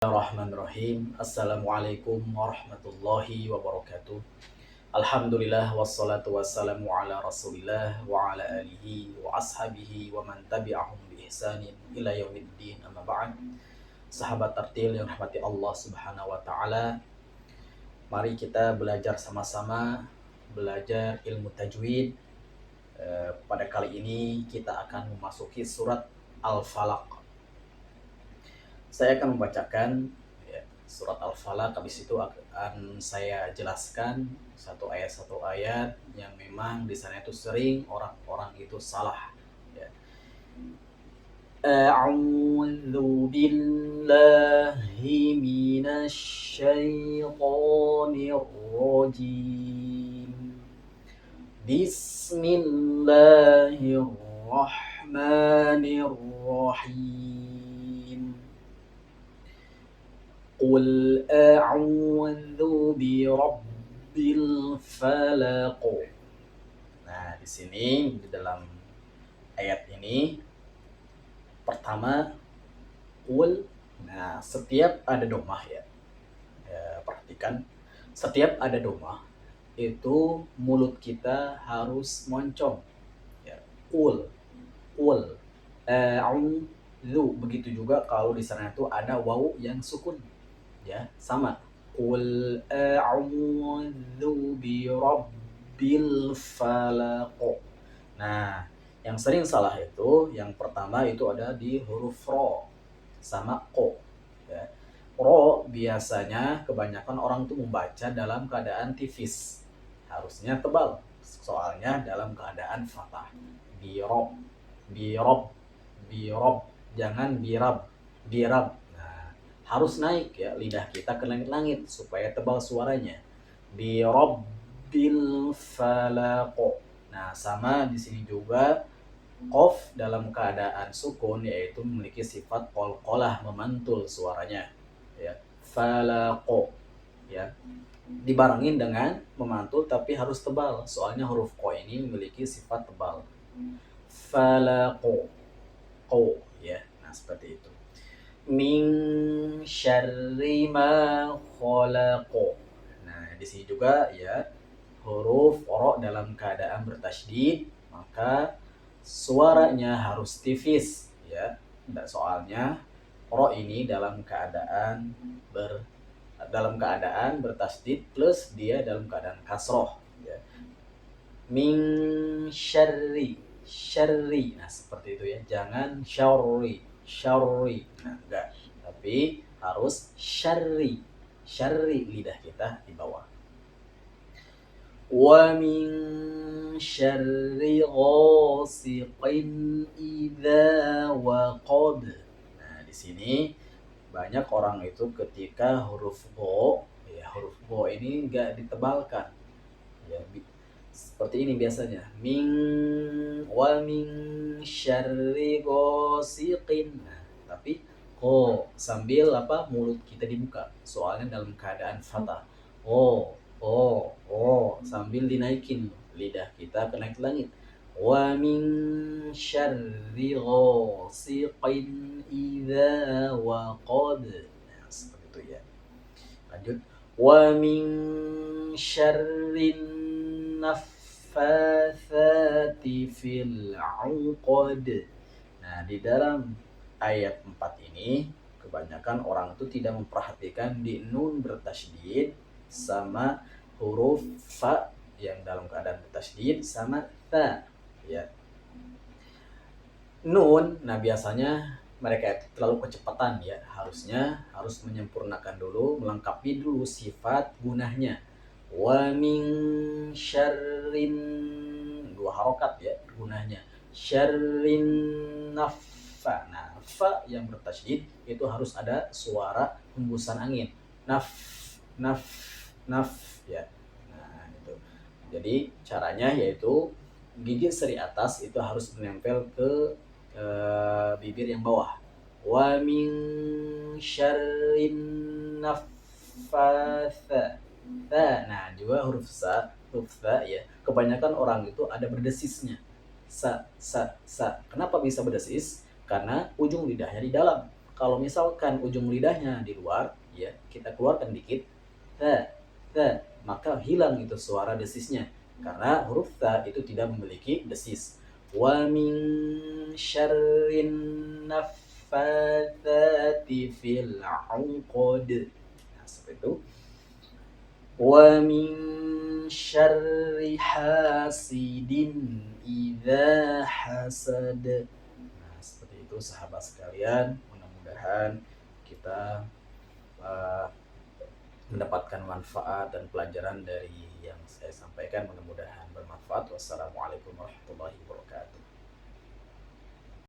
Bismillahirrahmanirrahim. Assalamualaikum warahmatullahi wabarakatuh. Alhamdulillah wassalatu wassalamu ala Rasulillah wa ala alihi wa ashabihi wa man tabi'ahum bi ihsanin ila yaumiddin. Amma ba'd. Sahabat tartil yang rahmati Allah Subhanahu wa taala, mari kita belajar sama-sama, belajar ilmu tajwid. Pada kali ini kita akan memasuki surat Al-Falaq. Saya akan membacakan surat Al-Falaq, habis itu akan saya jelaskan satu ayat yang memang di sana itu sering orang-orang itu salah. A'udzu billahi minasy syaithanir rajim. Bismillahirrahmanirrahim. Qul a'udzu birabbil falaq. Nah, di sini di dalam ayat ini pertama qul. Nah, setiap ada domah ya, perhatikan, setiap ada domah itu mulut kita harus moncong ya. Qul a'udzu. Begitu juga kalau di sana itu ada wawu yang sukun ya, sama. Qul a'udzu birabbil falaq. Nah, yang sering salah itu yang pertama itu ada di huruf ro sama ko ya. Ro biasanya kebanyakan orang tuh membaca dalam keadaan tipis, harusnya tebal, soalnya dalam keadaan fathah. Birob, birob, birob, jangan birab, birab. Nah, harus naik ya lidah kita ke langit-langit supaya tebal suaranya. Birabbil falaq. Nah, sama di sini juga qaf dalam keadaan sukun, yaitu memiliki sifat qalqalah, memantul suaranya ya. Falaq ya, dibarengin dengan memantul tapi harus tebal, soalnya huruf qa ini memiliki sifat tebal. Falaq qo ya. Nah, seperti itu. Min syarri ma khalaq. Nah, di sini juga ya huruf ro dalam keadaan bertasydid, maka suaranya harus tipis ya. Soalnya ro ini dalam keadaan bertasydid plus dia dalam keadaan kasroh ya. Min syarri, syarri. Nah, seperti itu ya. Jangan syarri, syarri. Nah, enggak. Tapi harus syarri. Syarri, lidah kita di bawah. Wa min syarri ghasiqin idza waqab. Nah, di sini banyak orang itu ketika huruf bo ya, huruf bo ini enggak ditebalkan ya, seperti ini biasanya. Wa min syarri ghasiqin. Nah, tapi sambil mulut kita dibuka, soalnya dalam keadaan fathah. Sambil dinaikin lidah kita ke langit. Wa min syarri ghasiqin idza waqab. Nah, seperti itu ya. Lanjut. Wa min syarrin naffatsati fil 'uqad. Nah, di dalam ayat 4 ini kebanyakan orang itu tidak memperhatikan di nun bertasydid sama huruf fa yang dalam keadaan bertasydid sama ta ya. Nun, nah biasanya mereka itu terlalu kecepatan ya, harus menyempurnakan dulu, melengkapi dulu sifat gunahnya. Wa min syarrin, 2 harokat ya gunahnya. Syarrin naffa. Nah, fa yang bertasydid itu harus ada suara hembusan angin. Naf ya. Nah, itu. Jadi caranya yaitu gigi seri atas itu harus menempel ke bibir yang bawah. Wa min syarrin naffatsa. Nah, juga huruf sa ya. Kebanyakan orang itu ada berdesisnya. Sa. Kenapa bisa berdesis? Karena ujung lidahnya di dalam. Kalau misalkan ujung lidahnya di luar, ya kita keluarkan dikit, ta, ta, maka hilang itu suara desisnya. Karena huruf ta itu tidak memiliki desis. Wa min syarrin naffatsati fil 'uqad. Nah, seperti itu. Wa min syarri hasidin idza hasad. Nah, seperti itu sahabat sekalian, mudah-mudahan kita uh, mendapatkan manfaat dan pelajaran dari yang saya sampaikan, mudah-mudahan bermanfaat. Wassalamualaikum warahmatullahi wabarakatuh.